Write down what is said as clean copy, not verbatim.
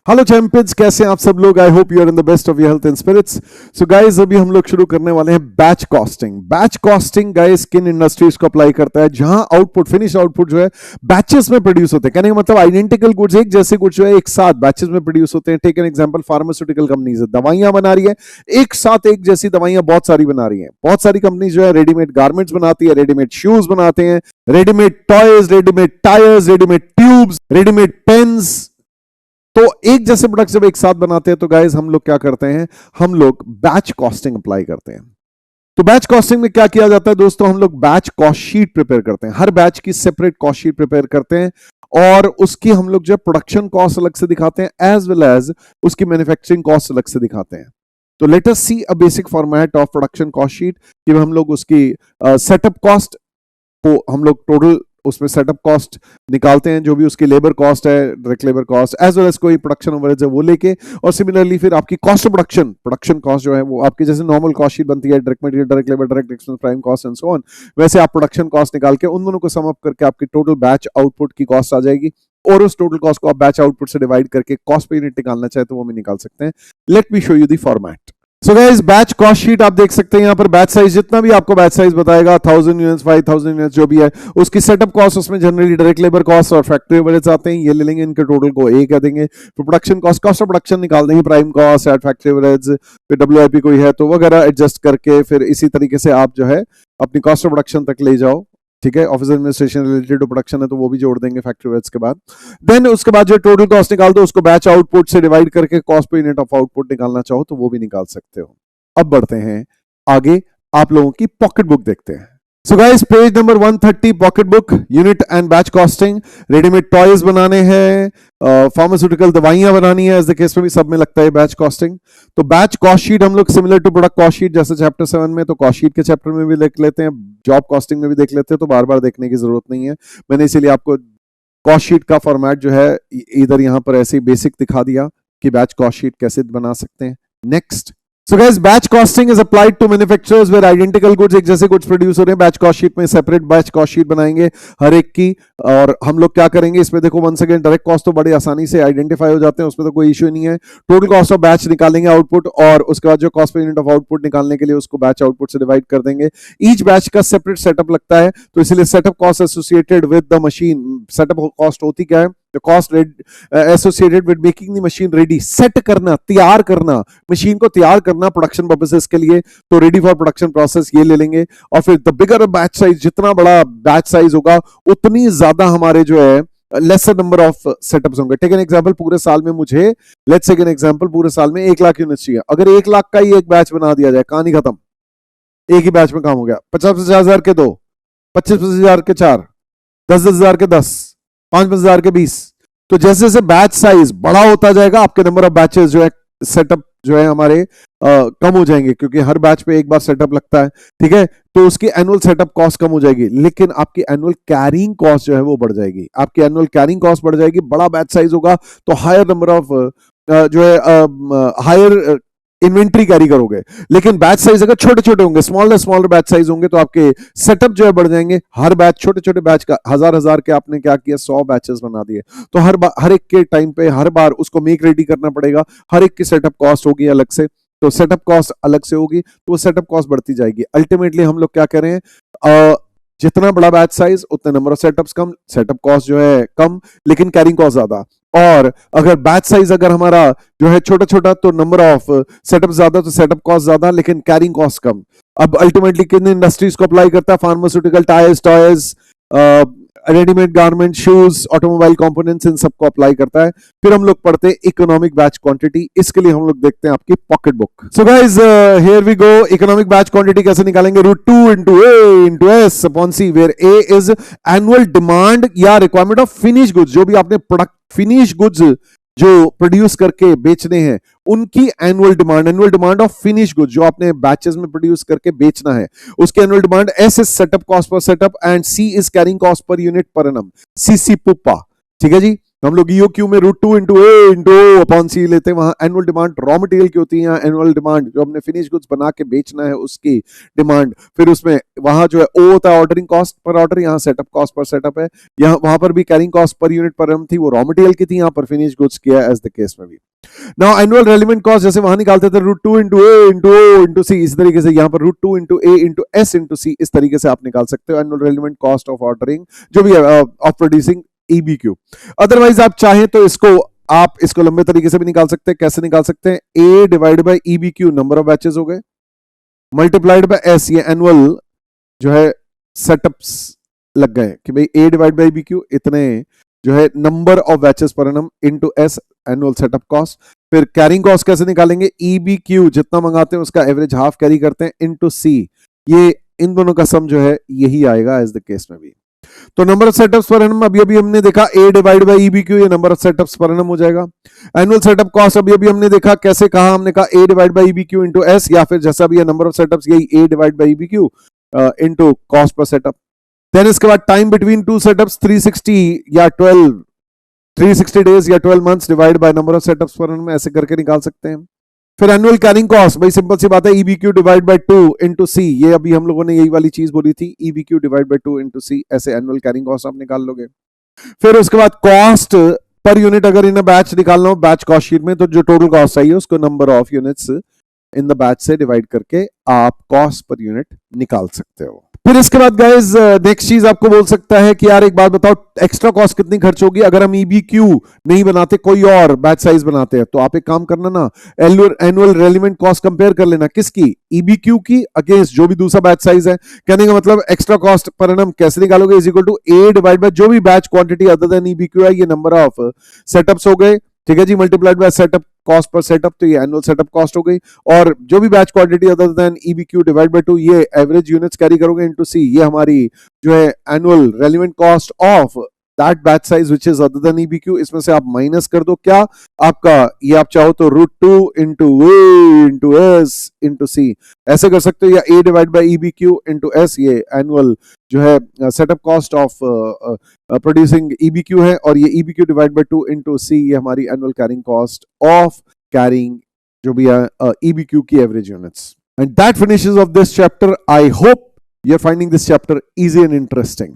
Hello champions, कैसे हैं आप सब लोग। I hope you are in the best of your health and spirits. So guys, अभी हम लोग शुरू करने वाले हैं batch costing. Batch costing guys किन इंडस्ट्रीज को अप्लाई करता है, जहां आउटपुट, फिनिश आउटपुट जो है बैचेस में प्रोड्यूस होते हैं। कहने का मतलब आइडेंटिकल गुड्स, एक जैसे गुड्स जो है एक साथ बैचेस में प्रोड्यूस होते हैं। Take an example, pharmaceutical companies है, दवाइयां बना रही है, एक साथ एक जैसी दवाइयां बहुत सारी बना रही है। बहुत सारी कंपनीज जो है रेडीमेड गारमेंट्स बनाती है, रेडीमेड शूज बनाते हैं, readymade toys, readymade tyres, readymade tubes, readymade pens. तो एक जैसे प्रोडक्ट जब एक साथ बनाते हैं तो गाइस हम लोग क्या करते हैं, हम लोग बैच कॉस्टिंग अप्लाई करते हैं। तो बैच कॉस्टिंग में क्या किया जाता है दोस्तों, हम लोग बैच कॉस्ट शीट प्रिपेयर करते हैं। हर बैच की सेपरेट कॉस्ट शीट प्रिपेयर करते हैं और उसकी हम लोग जो प्रोडक्शन कॉस्ट अलग से दिखाते हैं, एज वेल एज उसकी मैन्युफैक्चरिंग कॉस्ट अलग से दिखाते हैं। तो let us see a basic format of production cost sheet कि हम लोग उसकी सेटअप कॉस्ट को हम लोग टोटल उसमें सेटअप कॉस्ट निकालते हैं, जो भी उसकी लेबर कॉस्ट है, direct labour cost, as well as कोई प्रोडक्शन ओवरहेड्स है वो लेके, और सिमिलरली फिर आपकी कॉस्ट ऑफ प्रोडक्शन कॉस्ट जो है वो आपकी जैसे नॉर्मल कॉस्ट शीट बनती है, direct material, direct labour, direct expense, prime cost and so on, वैसे आप प्रोडक्शन कॉस्ट निकाल के उन दोनों को सम अप करके आपकी टोटल बैच आउटपुट की कॉस्ट आ जाएगी। और उस टोटल कॉस्ट को आप बैच आउटपुट से डिवाइड करके कॉस्ट पे यूनिट निकालना चाहे तो वो भी निकाल सकते हैं। Let me show you the format. So guys, batch cost sheet आप देख सकते हैं यहाँ पर। बैच साइज जितना भी आपको बैच साइज बताएगा, 1000 यूनिट्स, 5000 यूनिट्स जो भी है, उसकी सेटअप कॉस्ट, उसमें जनरली डायरेक्ट लेबर कॉस्ट और फैक्ट्री ओवरहेड्स आते हैं, ये ले लेंगे, इनके टोटल को ए कह देंगे। फिर प्रोडक्शन कॉस्ट ऑफ प्रोडक्शन निकाल देंगे, prime cost at factory overheads, फिर डब्ल्यूआईपी कोई है तो वगैरह एडजस्ट करके फिर इसी तरीके से आप जो है अपनी कॉस्ट ऑफ प्रोडक्शन तक ले जाओ। ठीक है, office administration related to production है तो वो भी जोड़ देंगे फैक्ट्री ओवरहेड्स के बाद। देन उसके बाद जो टोटल कॉस्ट निकाल दो, उसको बैच आउटपुट से डिवाइड करके cost per unit of output निकालना चाहो तो वो भी निकाल सकते हो। अब बढ़ते हैं आगे, आप लोगों की पॉकेट बुक देखते हैं। So guys, page number 130, pocket book, unit and batch costing. Readymade toys बनाने हैं, फार्मास्यूटिकल दवाइयां बनानी है, एज द केस में भी सब में लगता है बैच कॉस्टिंग। तो बैच कॉस्ट शीट हम लोग similar to product cost sheet, जैसे चैप्टर 7 में, तो कॉस्ट शीट के चैप्टर में भी देख लेते हैं, जॉब कॉस्टिंग में भी देख लेते हैं, तो बार बार देखने की जरूरत नहीं है। मैंने इसीलिए आपको कॉस्ट शीट का फॉर्मेट जो है इधर यहाँ पर ऐसे बेसिक दिखा दिया कि बैच कॉस्ट शीट कैसे बना सकते हैं। Next. So guys, batch costing is applied to manufacturers where identical goods, एक जैसे goods प्रोड्यूस हो रहे हैं। बैच कॉस्ट शीट में सेपरेट बैच कॉस्ट शीट बनाएंगे हर एक की, और हम लोग क्या करेंगे इसमें, देखो वंस अगेन डायरेक्ट कॉस्ट तो बड़े आसानी से आइडेंटिफाई हो जाते हैं, उसमें तो कोई इश्यू नहीं है। टोटल कॉस्ट ऑफ बैच निकालेंगे आउटपुट, और उसके बाद जो cost per unit of output निकालने के लिए उसको बैच आउटपुट से डिवाइड कर देंगे। ईच बैच का सेपरेट सेटअप लगता है, तो इसलिए setup cost associated with the machine, setup cost होती क्या है, The cost associated with making the machine ready, set करना, तैयार करना, मशीन को तैयार करना प्रोडक्शन पर्पसेस के लिए, तो रेडी फॉर प्रोडक्शन प्रोसेस ये ले लेंगे। और फिर द बिगर बैच साइज, जितना बड़ा बैच साइज होगा उतनी ज्यादा हमारे जो है लेसर नंबर ऑफ सेटअप्स होंगे। टेक एन एग्जांपल, पूरे साल में मुझे, लेट्स टेक एन एग्जांपल, पूरे साल में 1 लाख यूनिट्स चाहिए। अगर 1 लाख का ही एक बैच बना दिया जाए, कहानी खत्म, एक ही बैच में काम हो गया। 50,000 के 2, 25,000 के 4, 10,000 के 10, 5,000 के 20। तो जैसे जैसे बैच साइज बड़ा होता जाएगा, आपके नंबर ऑफ बैचेस जो है, सेटअप जो है हमारे कम हो जाएंगे, क्योंकि हर बैच पे एक बार सेटअप लगता है। ठीक है, तो उसकी एनुअल सेटअप कॉस्ट कम हो जाएगी, लेकिन आपकी एनुअल कैरिंग कॉस्ट जो है वो बढ़ जाएगी। आपकी एनुअल कैरिंग कॉस्ट बढ़ जाएगी, बड़ा बैच साइज होगा तो हायर नंबर ऑफ जो है हायर इन्वेंट्री कैरी करोगे। लेकिन बैच साइज अगर छोटे छोटे होंगे, स्मॉलर बैच साइज होंगे, तो आपके सेटअप जो है बढ़ जाएंगे। हर बैच, छोटे छोटे बैच का हजार के आपने क्या किया, 100 बैचेस बना दिए, तो हर एक के टाइम पे हर बार उसको मेक रेडी करना पड़ेगा, हर एक की सेटअप कॉस्ट होगी अलग से, तो सेटअप कॉस्ट अलग से होगी, तो वो सेटअप कॉस्ट बढ़ती जाएगी। अल्टीमेटली हम लोग क्या करें, जितना बड़ा बैच साइज उतने number of setups come, setup cost जो है कम, लेकिन कैरिंग कॉस्ट ज्यादा। और अगर बैच साइज अगर हमारा जो है छोटा छोटा, तो नंबर ऑफ सेटअप ज्यादा, तो सेटअप कॉस्ट ज्यादा, लेकिन कैरिंग कॉस्ट कम। अब अल्टीमेटली किन इंडस्ट्रीज को अप्लाई करता है, pharmaceutical, tyres, toys, readymade garment, shoes, automobile components, इन सबको अप्लाई करता है। फिर हम लोग पढ़ते हैं इकोनॉमिक बैच क्वांटिटी, इसके लिए हम लोग देखते हैं आपकी pocket book. So guys, here we go. Economic batch quantity कैसे निकालेंगे, √2 into A into S upon C, where A is annual demand या रिक्वायरमेंट ऑफ फिनिश गुड्स, जो भी आपने प्रोडक्ट फिनिश गुड्स जो प्रोड्यूस करके बेचने हैं उनकी annual demand of finish goods जो आपने बैचेस में प्रोड्यूस करके बेचना है, उसकी annual demand. S is setup cost per setup, and C is carrying cost per unit per annum, सीसी पुप्पा। ठीक है जी, तो हम लोग ईओक्यू में √2 into A into O upon सी लेते हैं, वहां एनुअल डिमांड रॉ मटेरियल की होती है, यहाँ एनुअल डिमांड जो हमने फिनिश गुड्स बना के बेचना है उसकी डिमांड, फिर उसमें वहां जो है ओ होता है ऑर्डरिंग कॉस्ट पर ऑर्डर, यहाँ सेटअप कॉस्ट पर सेटअप है, यहाँ वहां पर भी कैरिंग कॉस्ट पर यूनिट पर थी, वो रॉ मटेरियल की थी, यहाँ पर फिनिश गुड्स किया एज द केस में भी। नाउ एनुअल रेलिवेंट कॉस्ट जैसे वहां निकालते थे √2 into A into O into सी, इस तरीके से यहाँ पर √2 into A into S into सी, इस तरीके से आप निकाल सकते हो annual relevant cost of ordering जो भी है ऑफ प्रोड्यूसिंग ईबीक्यू। अदरवाइज आप चाहें तो इसको लंबे तरीके से भी निकाल सकते हैं। कैसे निकाल सकते हैं? A divide by EBQ number of batches हो गए, मल्टीप्लाइड बाय एस, ये एनुअल जो है सेटअप्स लग गए कि भाई ए डिवाइड बाय ईबीक्यू इतने जो है number of batches per annum into S annual setup cost. फिर कैरिंग कॉस्ट कैसे निकालेंगे? ईबीक्यू जितना मंगाते हैं उसका एवरेज हाफ कैरी करते हैं इनटू सी, ये इन दोनों का सम जो है यही आएगा एज द केस में भी। तो number of setups per annum अभी हमने देखा ए डिवाइड बाय ईबीक्यू, ये number of setups per annum हो जाएगा। एनुअल सेटअप कॉस्ट अभी हमने देखा कैसे कहा, हमने कहा A divide by EBQ into S, या फिर जैसा भी है नंबर ऑफ सेटअप्स यही A divide by EBQ into cost per setup. Then इसके बाद टाइम बिटवीन टू सेटअप्स 360 या 360 डेज या 12 months divide by number of setups per annum, ऐसे करके निकाल सकते हैं। फिर एनुअल कैरिंग कॉस्ट, भाई सिंपल सी बात है, ईबीक्यू डिवाइड बाय 2 इनटू सी, ये अभी हम लोगों ने यही वाली चीज बोली थी, ईबीक्यू डिवाइड बाय 2 इनटू सी, ऐसे एनुअल कैरिंग कॉस्ट आप निकाल लोगे। फिर उसके बाद कॉस्ट पर यूनिट अगर इन बैच निकालना हो बैच कॉस्ट शीट में, तो जो टोटल कॉस्ट आई है उसको number of units in the batch से डिवाइड करके आप कॉस्ट पर यूनिट निकाल सकते हो। फिर इसके बाद गाइस नेक्स्ट चीज आपको बोल सकता है कि यार एक बात बताओ, एक्स्ट्रा कॉस्ट कितनी खर्च होगी अगर हम ईबीक्यू नहीं बनाते, कोई और बैच साइज बनाते हैं? तो आप एक काम करना ना, एनुअल रेलिवेंट कॉस्ट कंपेयर कर लेना, किसकी? ईबीक्यू की अगेंस्ट जो भी दूसरा बैच साइज है। कहने का मतलब एक्स्ट्रा कॉस्ट पर एनम कैसे निकालोगे? Is equal to A divide by जो भी batch quantity other than EBQ है, ये नंबर ऑफ सेटअप्स हो गए, ठीक है जी, multiplied by setup cost per setup, तो ये एनुअल सेटअप कॉस्ट हो गई, और जो भी batch quantity other than EBQ divide by 2, ये एवरेज यूनिट्स कैरी करोगे इनटू सी, ये हमारी जो है annual relevant cost of that batch size which is other than EBQ. इसमें से आप माइनस कर दो क्या आपका, ये आप चाहो तो √2 into A into S into C, ऐसे कर सकते हो, या A divide by EBQ into S, ये एनुअल जो है setup cost of producing EBQ है, और ये EBQ divide by 2 into C, ये हमारी annual carrying cost of carrying जो भी है ईबीक्यू की average units. And that finishes off this chapter. I hope you are finding this chapter easy and interesting.